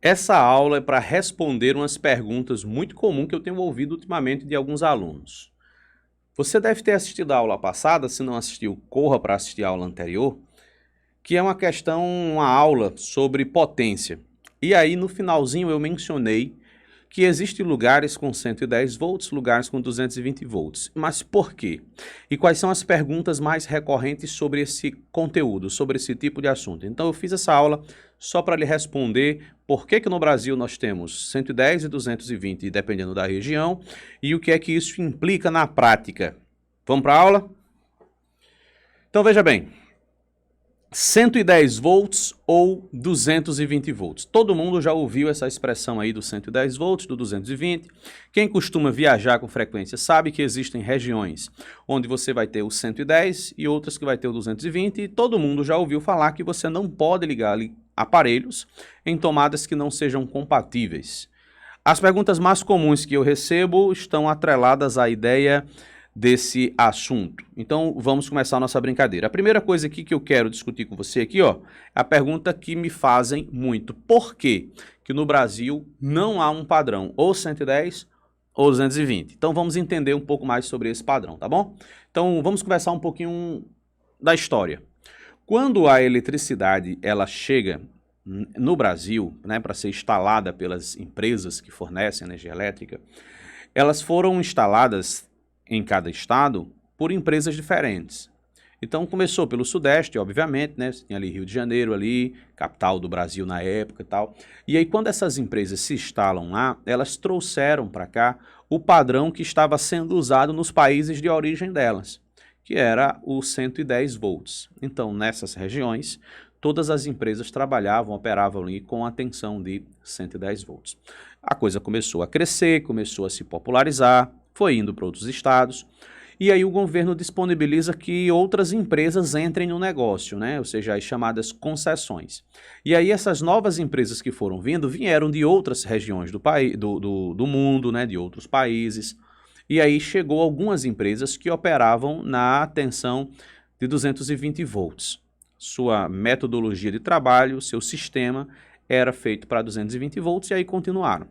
Essa aula é para responder umas perguntas muito comuns que eu tenho ouvido ultimamente de alguns alunos. Você deve ter assistido a aula passada, se não assistiu, corra para assistir a aula anterior, que é uma aula sobre potência. E aí no finalzinho eu mencionei que existem lugares com 110 volts, lugares com 220 volts. Mas por quê? E quais são as perguntas mais recorrentes sobre esse conteúdo, sobre esse tipo de assunto? Então eu fiz essa aula só para lhe responder por que no Brasil nós temos 110 e 220, dependendo da região, e o que é que isso implica na prática. Vamos para a aula? Então veja bem, 110 volts ou 220 volts. Todo mundo já ouviu essa expressão aí do 110 volts, do 220. Quem costuma viajar com frequência sabe que existem regiões onde você vai ter o 110 e outras que vai ter o 220, e todo mundo já ouviu falar que você não pode ligar aparelhos em tomadas que não sejam compatíveis. As perguntas mais comuns que eu recebo estão atreladas à ideia desse assunto. Então, vamos começar a nossa brincadeira. A primeira coisa aqui que eu quero discutir com você aqui, ó, é a pergunta que me fazem muito. Por quê que no Brasil não há um padrão ou 110 ou 220? Então, vamos entender um pouco mais sobre esse padrão, tá bom? Então, vamos conversar um pouquinho da história. Quando a eletricidade ela chega no Brasil, né, para ser instalada pelas empresas que fornecem energia elétrica, elas foram instaladas em cada estado por empresas diferentes. Então começou pelo Sudeste, obviamente, né? Você tinha ali Rio de Janeiro, ali, capital do Brasil na época e tal. E aí quando essas empresas se instalam lá, elas trouxeram para cá o padrão que estava sendo usado nos países de origem delas, que era o 110 volts. Então nessas regiões, todas as empresas trabalhavam, operavam ali com a tensão de 110 volts. A coisa começou a crescer, começou a se popularizar, foi indo para outros estados, e aí o governo disponibiliza que outras empresas entrem no negócio, né? Ou seja, as chamadas concessões. E aí essas novas empresas que foram vindo, vieram de outras regiões do mundo, né? De outros países, e aí chegou algumas empresas que operavam na tensão de 220 volts. Sua metodologia de trabalho, seu sistema era feito para 220 volts e aí continuaram.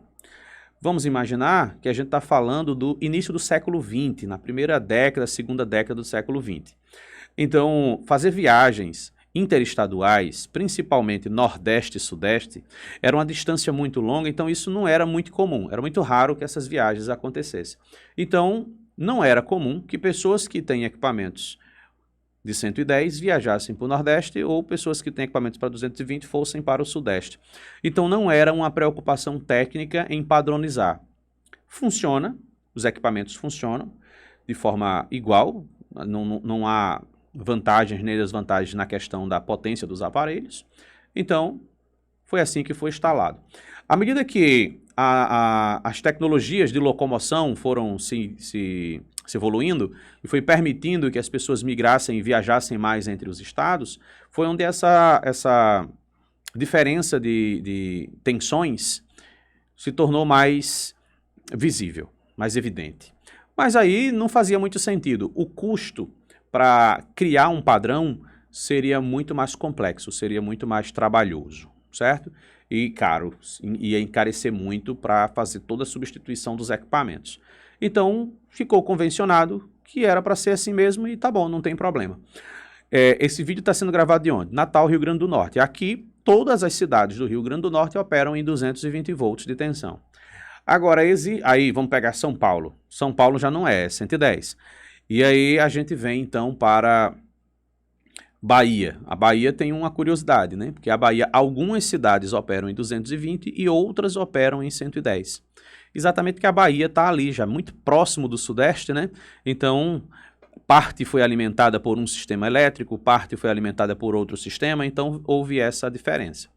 Vamos imaginar que a gente está falando do início do século XX, na primeira década, segunda década do século XX. Então, fazer viagens interestaduais, principalmente Nordeste e Sudeste, era uma distância muito longa, então isso não era muito comum, era muito raro que essas viagens acontecessem. Então, não era comum que pessoas que têm equipamentos de 110 viajassem para o Nordeste ou pessoas que têm equipamentos para 220 fossem para o Sudeste. Então não era uma preocupação técnica em padronizar. Funciona, os equipamentos funcionam de forma igual, não há vantagens nem desvantagens na questão da potência dos aparelhos. Então foi assim que foi instalado. À medida que as tecnologias de locomoção foram se evoluindo e foi permitindo que as pessoas migrassem e viajassem mais entre os estados, foi onde essa diferença de tensões se tornou mais visível, mais evidente. Mas aí não fazia muito sentido. O custo para criar um padrão seria muito mais complexo, seria muito mais trabalhoso, certo? E caro, ia encarecer muito para fazer toda a substituição dos equipamentos. Então, ficou convencionado que era para ser assim mesmo e tá bom, não tem problema. Esse vídeo está sendo gravado de onde? Natal, Rio Grande do Norte. Aqui, todas as cidades do Rio Grande do Norte operam em 220 volts de tensão. Agora, aí vamos pegar São Paulo. São Paulo já não é 110. E aí a gente vem então para Bahia. A Bahia tem uma curiosidade, né? Porque a Bahia, algumas cidades operam em 220 e outras operam em 110. Exatamente que a Bahia está ali, já muito próximo do Sudeste, né? Então, parte foi alimentada por um sistema elétrico, parte foi alimentada por outro sistema, então houve essa diferença.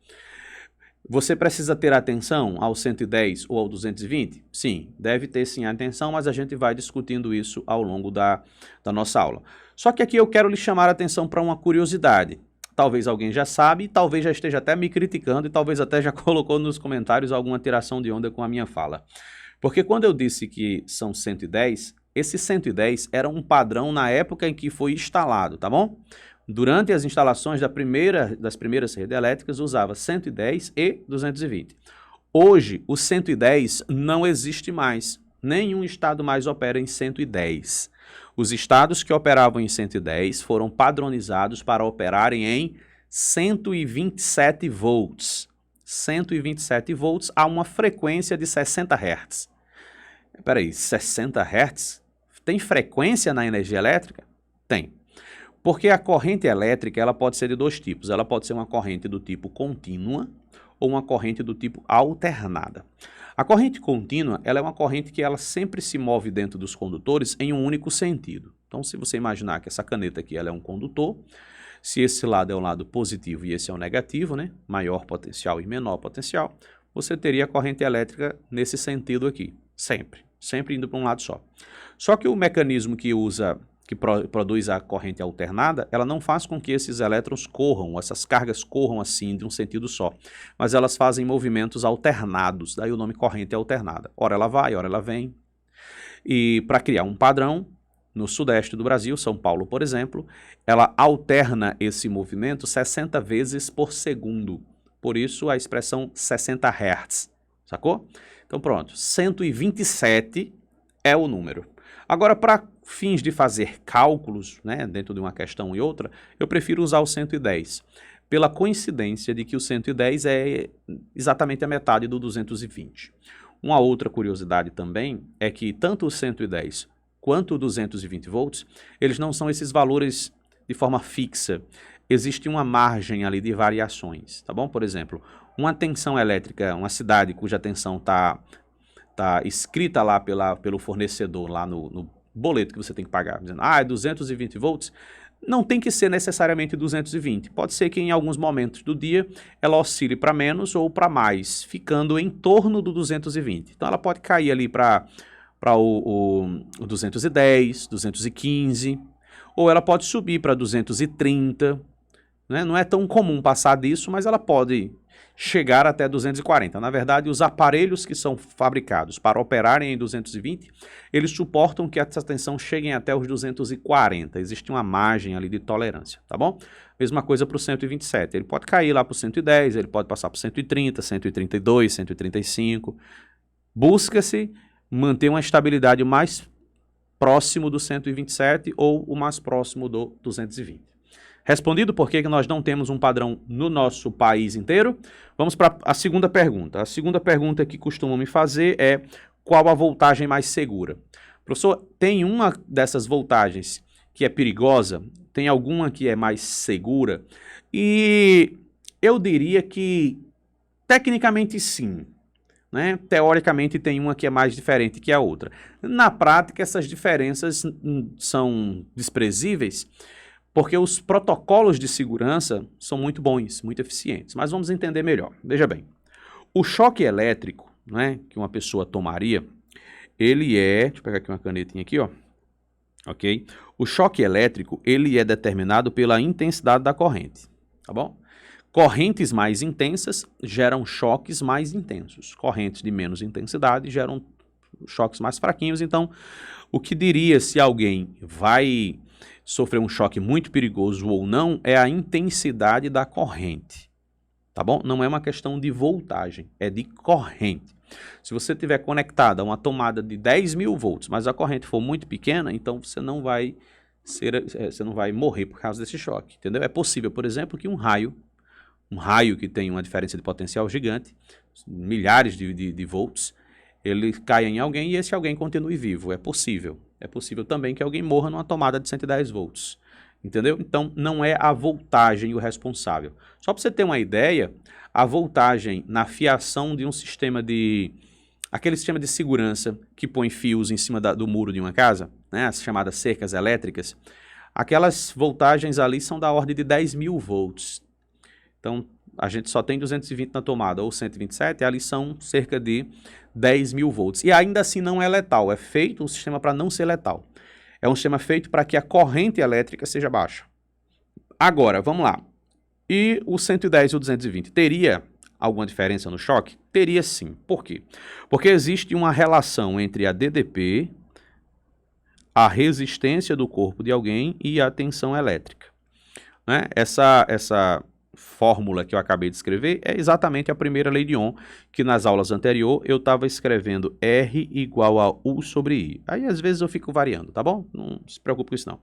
Você precisa ter atenção ao 110 ou ao 220? Sim, deve ter sim atenção, mas a gente vai discutindo isso ao longo da nossa aula. Só que aqui eu quero lhe chamar a atenção para uma curiosidade. Talvez alguém já sabe, talvez já esteja até me criticando e talvez até já colocou nos comentários alguma tiração de onda com a minha fala. Porque quando eu disse que são 110, esse 110 era um padrão na época em que foi instalado, tá bom? Durante as instalações das primeiras redes elétricas usava 110 e 220. Hoje, o 110 não existe mais. Nenhum estado mais opera em 110. Os estados que operavam em 110 foram padronizados para operarem em 127 volts. 127 volts a uma frequência de 60 Hz. Espera aí, 60 Hz? Tem frequência na energia elétrica? Tem. Porque a corrente elétrica ela pode ser de dois tipos. Ela pode ser uma corrente do tipo contínua ou uma corrente do tipo alternada. A corrente contínua ela é uma corrente que ela sempre se move dentro dos condutores em um único sentido. Então, se você imaginar que essa caneta aqui ela é um condutor, se esse lado é o lado positivo e esse é o negativo, né? Maior potencial e menor potencial, você teria a corrente elétrica nesse sentido aqui, sempre indo para um lado só. Só que o mecanismo que produz a corrente alternada, ela não faz com que esses elétrons corram, essas cargas corram assim de um sentido só, mas elas fazem movimentos alternados, daí o nome corrente alternada. Ora ela vai, ora ela vem. E para criar um padrão, no sudeste do Brasil, São Paulo, por exemplo, ela alterna esse movimento 60 vezes por segundo. Por isso a expressão 60 Hz, sacou? Então pronto, 127 é o número. Agora, para fins de fazer cálculos, né, dentro de uma questão e outra, eu prefiro usar o 110, pela coincidência de que o 110 é exatamente a metade do 220. Uma outra curiosidade também é que tanto o 110 quanto o 220 volts, eles não são esses valores de forma fixa. Existe uma margem ali de variações, tá bom? Por exemplo, uma tensão elétrica, uma cidade cuja tensão está escrita lá pelo fornecedor, lá no boleto que você tem que pagar, dizendo, é 220 volts, não tem que ser necessariamente 220. Pode ser que em alguns momentos do dia ela oscile para menos ou para mais, ficando em torno do 220. Então ela pode cair ali para o 210, 215, ou ela pode subir para 230, né? Não é tão comum passar disso, mas ela pode chegar até 240. Na verdade, os aparelhos que são fabricados para operarem em 220, eles suportam que essa tensão chegue até os 240. Existe uma margem ali de tolerância, tá bom? Mesma coisa para o 127. Ele pode cair lá para o 110, ele pode passar para o 130, 132, 135. Busca-se manter uma estabilidade mais próximo do 127 ou o mais próximo do 220. Respondido por que nós não temos um padrão no nosso país inteiro, vamos para a segunda pergunta. A segunda pergunta que costumam me fazer é qual a voltagem mais segura? Professor, tem uma dessas voltagens que é perigosa? Tem alguma que é mais segura? E eu diria que tecnicamente sim. Né? Teoricamente tem uma que é mais diferente que a outra. Na prática, essas diferenças são desprezíveis, porque os protocolos de segurança são muito bons, muito eficientes. Mas vamos entender melhor. Veja bem, o choque elétrico, né, que uma pessoa tomaria, ele é... Deixa eu pegar aqui uma canetinha aqui, ó. Ok? O choque elétrico, ele é determinado pela intensidade da corrente, tá bom? Correntes mais intensas geram choques mais intensos. Correntes de menos intensidade geram choques mais fraquinhos. Então, o que diria se alguém vai sofrer um choque muito perigoso ou não é a intensidade da corrente, tá bom? Não é uma questão de voltagem, é de corrente. Se você estiver conectado a uma tomada de 10.000 volts, mas a corrente for muito pequena, então você não vai morrer por causa desse choque, entendeu? É possível, por exemplo, que um raio que tem uma diferença de potencial gigante, milhares de volts, ele caia em alguém e esse alguém continue vivo. É possível. É possível também que alguém morra numa tomada de 110 volts. Entendeu? Então, não é a voltagem o responsável. Só para você ter uma ideia, a voltagem na fiação de um sistema aquele sistema de segurança que põe fios em cima do muro de uma casa, né, as chamadas cercas elétricas, aquelas voltagens ali são da ordem de 10.000 volts. Então, a gente só tem 220 na tomada ou 127, ali são cerca de 10.000 volts. E ainda assim não é letal, é feito um sistema para não ser letal. É um sistema feito para que a corrente elétrica seja baixa. Agora, vamos lá. E o 110 e o 220, teria alguma diferença no choque? Teria sim. Por quê? Porque existe uma relação entre a DDP, a resistência do corpo de alguém e a tensão elétrica. Né? Essa fórmula que eu acabei de escrever é exatamente a primeira lei de Ohm, que nas aulas anteriores eu estava escrevendo R igual a U sobre I. Aí às vezes eu fico variando, tá bom? Não se preocupe com isso não.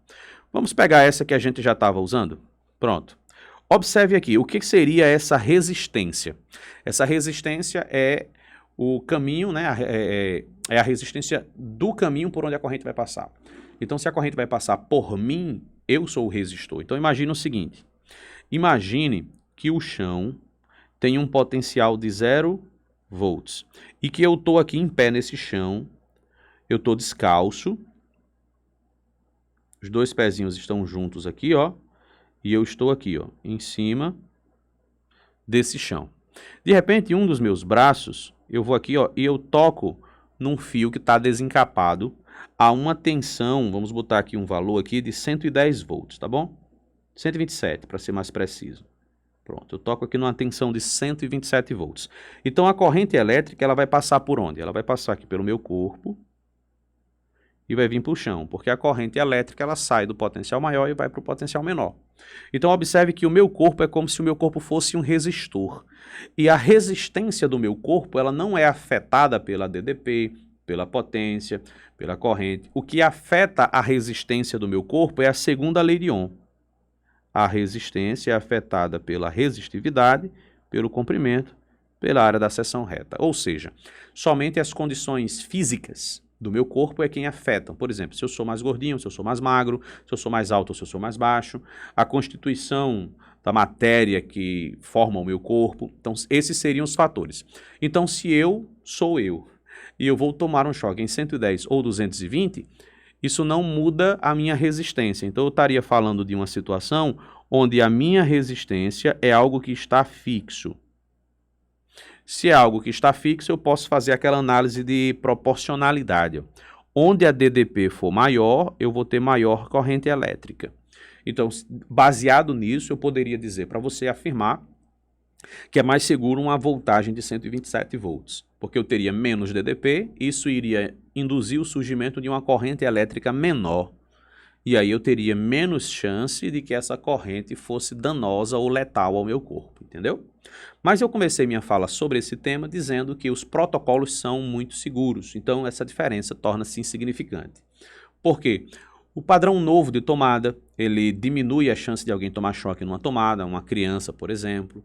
Vamos pegar essa que a gente já estava usando? Pronto. Observe aqui, o que seria essa resistência? Essa resistência é o caminho, né? É a resistência do caminho por onde a corrente vai passar. Então, se a corrente vai passar por mim, eu sou o resistor. Então, imagine o seguinte. Imagine que o chão tem um potencial de 0 volts e que eu estou aqui em pé nesse chão, eu estou descalço, os dois pezinhos estão juntos aqui, ó, e eu estou aqui, ó, em cima desse chão. De repente, um dos meus braços, eu vou aqui, ó, e eu toco num fio que está desencapado a uma tensão, vamos botar aqui um valor aqui de 110 volts, tá bom? 127, para ser mais preciso. Pronto, eu toco aqui numa tensão de 127 volts. Então, a corrente elétrica, ela vai passar por onde? Ela vai passar aqui pelo meu corpo e vai vir para o chão, porque a corrente elétrica, ela sai do potencial maior e vai para o potencial menor. Então, observe que o meu corpo é como se o meu corpo fosse um resistor. E a resistência do meu corpo, ela não é afetada pela DDP, pela potência, pela corrente. O que afeta a resistência do meu corpo é a segunda lei de Ohm. A resistência é afetada pela resistividade, pelo comprimento, pela área da seção reta. Ou seja, somente as condições físicas do meu corpo é quem afetam. Por exemplo, se eu sou mais gordinho, se eu sou mais magro, se eu sou mais alto ou se eu sou mais baixo, a constituição da matéria que forma o meu corpo. Então, esses seriam os fatores. Então, se eu sou eu e eu vou tomar um choque em 110 ou 220, isso não muda a minha resistência. Então, eu estaria falando de uma situação onde a minha resistência é algo que está fixo. Se é algo que está fixo, eu posso fazer aquela análise de proporcionalidade. Onde a DDP for maior, eu vou ter maior corrente elétrica. Então, baseado nisso, eu poderia dizer para você afirmar que é mais seguro uma voltagem de 127 volts, porque eu teria menos DDP, isso iria induzir o surgimento de uma corrente elétrica menor, e aí eu teria menos chance de que essa corrente fosse danosa ou letal ao meu corpo, entendeu? Mas eu comecei minha fala sobre esse tema dizendo que os protocolos são muito seguros, então essa diferença torna-se insignificante. Por quê? O padrão novo de tomada, ele diminui a chance de alguém tomar choque numa tomada, uma criança, por exemplo.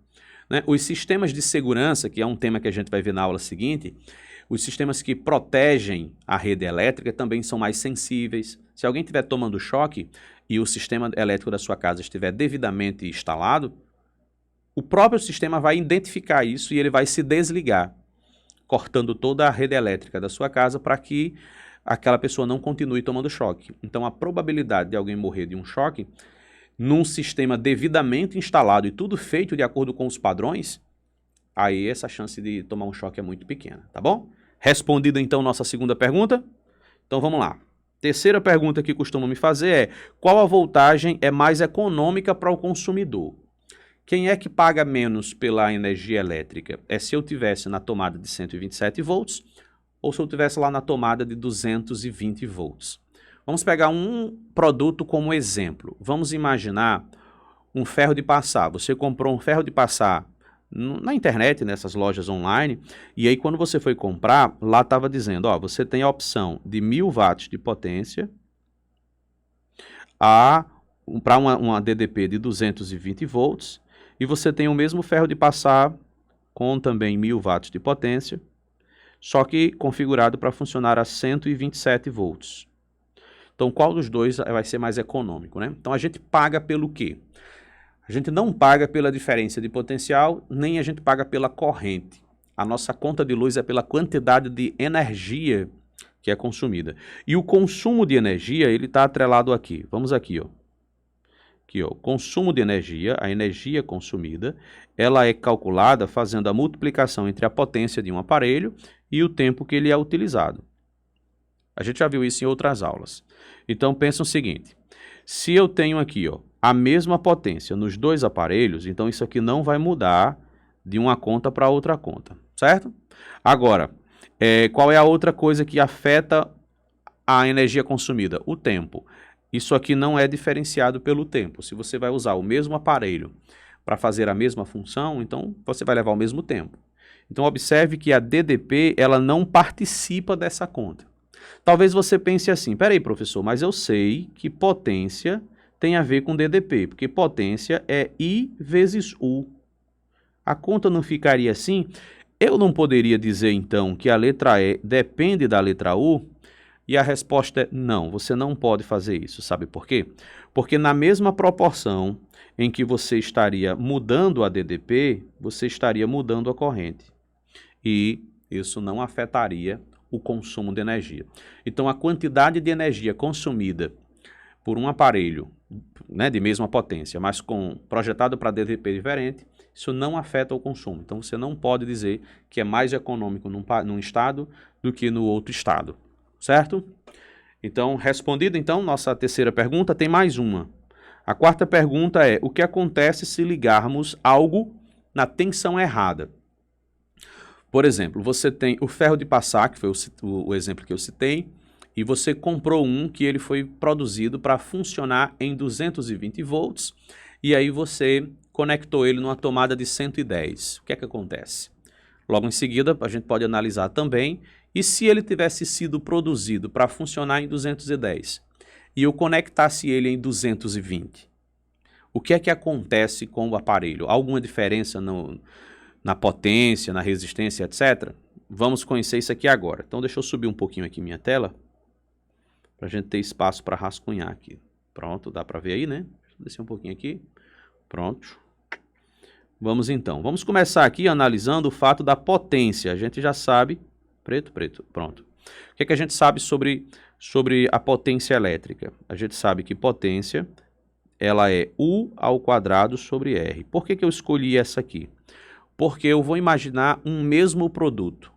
Né? Os sistemas de segurança, que é um tema que a gente vai ver na aula seguinte, os sistemas que protegem a rede elétrica também são mais sensíveis. Se alguém estiver tomando choque e o sistema elétrico da sua casa estiver devidamente instalado, o próprio sistema vai identificar isso e ele vai se desligar, cortando toda a rede elétrica da sua casa para que aquela pessoa não continue tomando choque. Então, a probabilidade de alguém morrer de um choque num sistema devidamente instalado e tudo feito de acordo com os padrões, aí essa chance de tomar um choque é muito pequena, tá bom? Respondida então nossa segunda pergunta? Então vamos lá. Terceira pergunta que costumam me fazer é: qual a voltagem é mais econômica para o consumidor? Quem é que paga menos pela energia elétrica? É se eu tivesse na tomada de 127 volts ou se eu tivesse lá na tomada de 220 volts. Vamos pegar um produto como exemplo. Vamos imaginar um ferro de passar. Você comprou um ferro de passar na internet, nessas lojas online, e aí quando você foi comprar, lá estava dizendo, ó, você tem a opção de 1000 watts de potência para uma DDP de 220 volts, e você tem o mesmo ferro de passar com também 1000 watts de potência, só que configurado para funcionar a 127 volts. Então, qual dos dois vai ser mais econômico, né? Então, a gente paga pelo quê? A gente não paga pela diferença de potencial, nem a gente paga pela corrente. A nossa conta de luz é pela quantidade de energia que é consumida. E o consumo de energia, ele está atrelado aqui. Vamos aqui, ó. Aqui, ó. Consumo de energia, a energia consumida, ela é calculada fazendo a multiplicação entre a potência de um aparelho e o tempo que ele é utilizado. A gente já viu isso em outras aulas. Então, pensa o seguinte. Se eu tenho aqui, ó, a mesma potência nos dois aparelhos, então isso aqui não vai mudar de uma conta para outra conta, certo? Agora, qual é a outra coisa que afeta a energia consumida? O tempo. Isso aqui não é diferenciado pelo tempo. Se você vai usar o mesmo aparelho para fazer a mesma função, então você vai levar o mesmo tempo. Então observe que a DDP ela não participa dessa conta. Talvez você pense assim, peraí professor, mas eu sei que potência tem a ver com DDP, porque potência é I vezes U. A conta não ficaria assim? Eu não poderia dizer então que a letra E depende da letra U? E a resposta é não, você não pode fazer isso. Sabe por quê? Porque na mesma proporção em que você estaria mudando a DDP, você estaria mudando a corrente. E isso não afetaria o consumo de energia. Então a quantidade de energia consumida por um aparelho, né, de mesma potência, mas projetado para DDP diferente, isso não afeta o consumo. Então você não pode dizer que é mais econômico num estado do que no outro estado. Certo? Então, respondida então nossa terceira pergunta, tem mais uma. A quarta pergunta é, o que acontece se ligarmos algo na tensão errada? Por exemplo, você tem o ferro de passar, que foi o exemplo que eu citei, e você comprou um que ele foi produzido para funcionar em 220 volts, e aí você conectou ele numa tomada de 110. O que é que acontece? Logo em seguida, a gente pode analisar também, e se ele tivesse sido produzido para funcionar em 210 e eu conectasse ele em 220, o que é que acontece com o aparelho? Alguma diferença na potência, na resistência, etc? Vamos conhecer isso aqui agora. Então deixa eu subir um pouquinho aqui minha tela, para a gente ter espaço para rascunhar aqui. Pronto, dá para ver aí, né? Deixa eu descer um pouquinho aqui. Pronto. Vamos então, vamos começar aqui analisando o fato da potência. A gente já sabe, preto, pronto. O que é que a gente sabe sobre a potência elétrica? A gente sabe que potência, ela é U ao quadrado sobre R. Por que eu escolhi essa aqui? Porque eu vou imaginar um mesmo produto.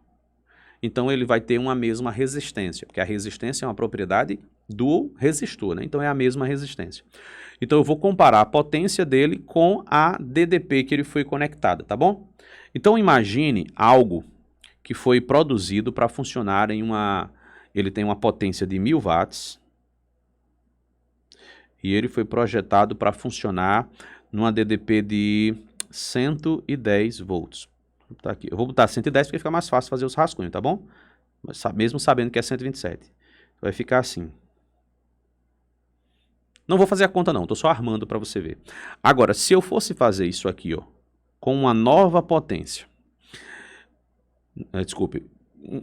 Então ele vai ter uma mesma resistência, porque a resistência é uma propriedade do resistor, né? Então é a mesma resistência. Então eu vou comparar a potência dele com a DDP que ele foi conectada, tá bom? Então imagine algo que foi produzido para funcionar em ele tem uma potência de 1000 watts e ele foi projetado para funcionar numa DDP de 110 volts. Tá aqui. Eu vou botar 110 porque fica mais fácil fazer os rascunhos, tá bom? Mas, mesmo sabendo que é 127. Vai ficar assim. Não vou fazer a conta não, estou só armando para você ver. Agora, se eu fosse fazer isso aqui, ó, com uma nova potência, desculpe,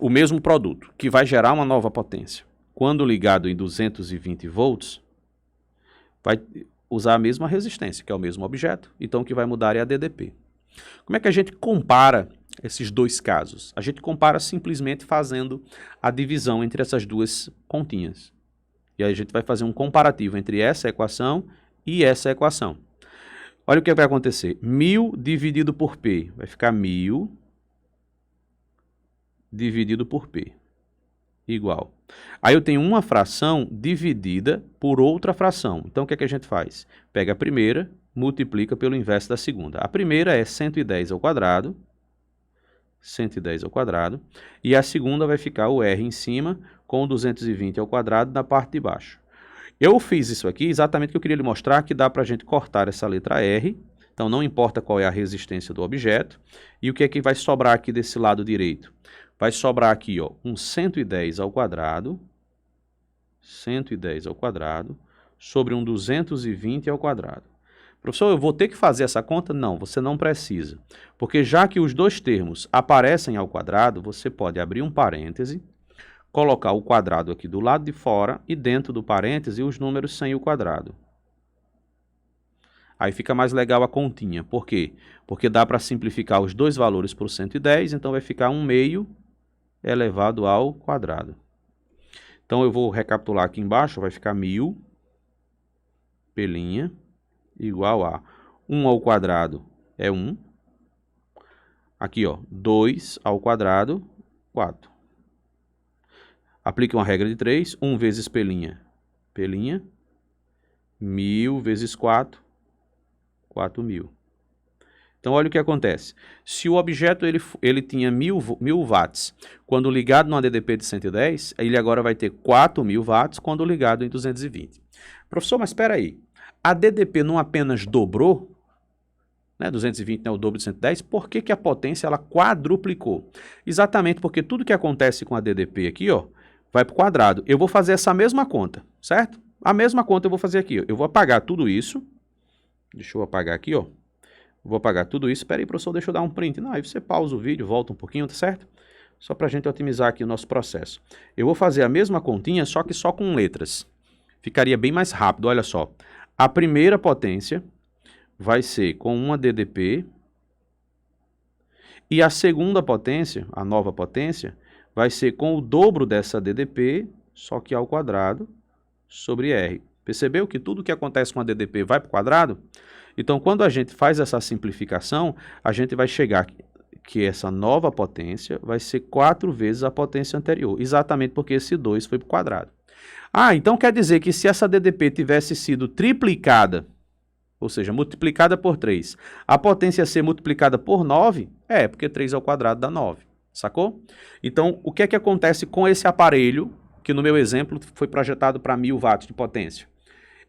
o mesmo produto, que vai gerar uma nova potência, quando ligado em 220 volts, vai usar a mesma resistência, que é o mesmo objeto, então o que vai mudar é a DDP. Como é que a gente compara esses dois casos? A gente compara simplesmente fazendo a divisão entre essas duas continhas. E aí a gente vai fazer um comparativo entre essa equação e essa equação. Olha o que vai acontecer. 1000 dividido por P. Vai ficar 1000 dividido por P. Igual. Aí eu tenho uma fração dividida por outra fração. Então o que é que a gente faz? Pega a primeira, multiplica pelo inverso da segunda. A primeira é 110 ao quadrado. 110 ao quadrado. E a segunda vai ficar o R em cima com 220 ao quadrado na parte de baixo. Eu fiz isso aqui exatamente porque eu queria lhe mostrar que dá para a gente cortar essa letra R. Então não importa qual é a resistência do objeto. E o que é que vai sobrar aqui desse lado direito? Vai sobrar aqui, ó, um 110 ao quadrado. 110 ao quadrado sobre um 220 ao quadrado. Professor, eu vou ter que fazer essa conta? Não, você não precisa. Porque já que os dois termos aparecem ao quadrado, você pode abrir um parêntese, colocar o quadrado aqui do lado de fora e dentro do parêntese os números sem o quadrado. Aí fica mais legal a continha. Por quê? Porque dá para simplificar os dois valores por 110, então vai ficar 1/2 elevado ao quadrado. Então eu vou recapitular aqui embaixo, vai ficar 1000 P' igual a 1 ao quadrado é 1. Aqui, ó, 2 ao quadrado, 4. Aplique uma regra de 3, 1 vezes P', 1000 vezes 4, 4000. Então, olha o que acontece. Se o objeto ele tinha 1000 watts quando ligado numa DDP de 110, ele agora vai ter 4000 watts quando ligado em 220. Professor, mas espera aí. A DDP não apenas dobrou? né? 220 não é o dobro de 110. Por que que a potência ela quadruplicou? Exatamente porque tudo que acontece com a DDP aqui, ó, vai para o quadrado. Eu vou fazer essa mesma conta, certo? A mesma conta eu vou fazer aqui, ó. Eu vou apagar tudo isso. Deixa eu apagar aqui, ó. Vou apagar tudo isso. Espera aí, professor, deixa eu dar um print. Não, aí você pausa o vídeo, volta um pouquinho, tá certo? Só para a gente otimizar aqui o nosso processo. Eu vou fazer a mesma continha, só que só com letras. Ficaria bem mais rápido, olha só. A primeira potência vai ser com uma DDP. E a segunda potência, a nova potência, vai ser com o dobro dessa DDP, só que ao quadrado, sobre R. Percebeu que tudo que acontece com a DDP vai para o quadrado? Então, quando a gente faz essa simplificação, a gente vai chegar que essa nova potência vai ser 4 vezes a potência anterior, exatamente porque esse 2 foi para o quadrado. Ah, então quer dizer que se essa DDP tivesse sido triplicada, ou seja, multiplicada por 3, a potência ia ser multiplicada por 9? É, porque 3 ao quadrado dá 9, sacou? Então, o que é que acontece com esse aparelho, que no meu exemplo foi projetado para 1000 watts de potência?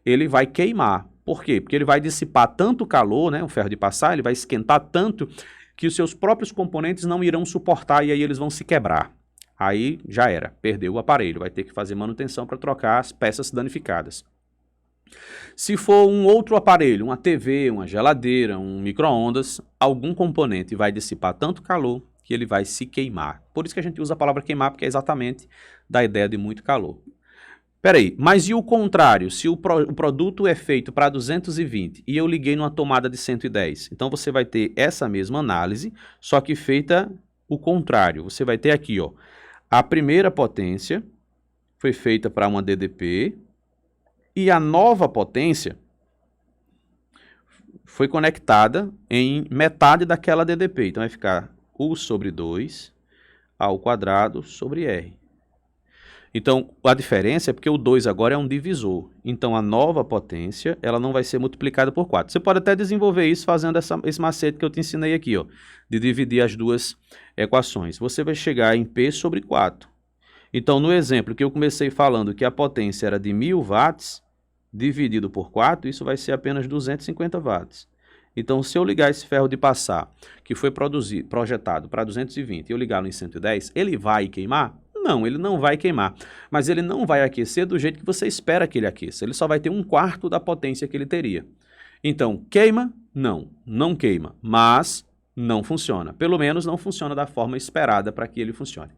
Ele vai queimar. Por quê? Porque ele vai dissipar tanto calor, né, o ferro de passar, ele vai esquentar tanto que os seus próprios componentes não irão suportar e aí eles vão se quebrar. Aí já era, perdeu o aparelho, vai ter que fazer manutenção para trocar as peças danificadas. Se for um outro aparelho, uma TV, uma geladeira, um micro-ondas, algum componente vai dissipar tanto calor que ele vai se queimar. Por isso que a gente usa a palavra queimar, porque é exatamente da ideia de muito calor. Peraí, mas e o contrário? Se o produto é feito para 220 e eu liguei numa tomada de 110, então você vai ter essa mesma análise, só que feita o contrário. Você vai ter aqui, ó, a primeira potência foi feita para uma DDP e a nova potência foi conectada em metade daquela DDP. Então vai ficar U sobre 2 ao quadrado sobre R. Então, a diferença é porque o 2 agora é um divisor. Então, a nova potência, ela não vai ser multiplicada por 4. Você pode até desenvolver isso fazendo esse macete que eu te ensinei aqui, ó, de dividir as duas equações. Você vai chegar em P sobre 4. Então, no exemplo que eu comecei falando que a potência era de 1000 watts, dividido por 4, isso vai ser apenas 250 watts. Então, se eu ligar esse ferro de passar, que foi projetado para 220, e eu ligá-lo em 110, ele vai queimar? Não, ele não vai queimar, mas ele não vai aquecer do jeito que você espera que ele aqueça. Ele só vai ter 1/4 da potência que ele teria. Então, queima? Não, não queima, mas não funciona. Pelo menos não funciona da forma esperada para que ele funcione.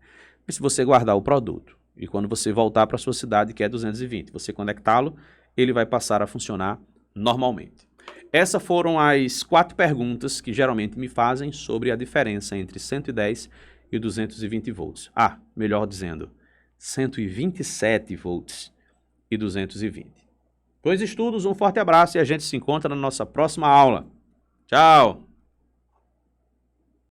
E se você guardar o produto e quando você voltar para a sua cidade, que é 220, você conectá-lo, ele vai passar a funcionar normalmente. Essas foram as 4 perguntas que geralmente me fazem sobre a diferença entre 110 e 220 volts. Ah, melhor dizendo, 127 volts e 220. Bons estudos, um forte abraço e a gente se encontra na nossa próxima aula. Tchau!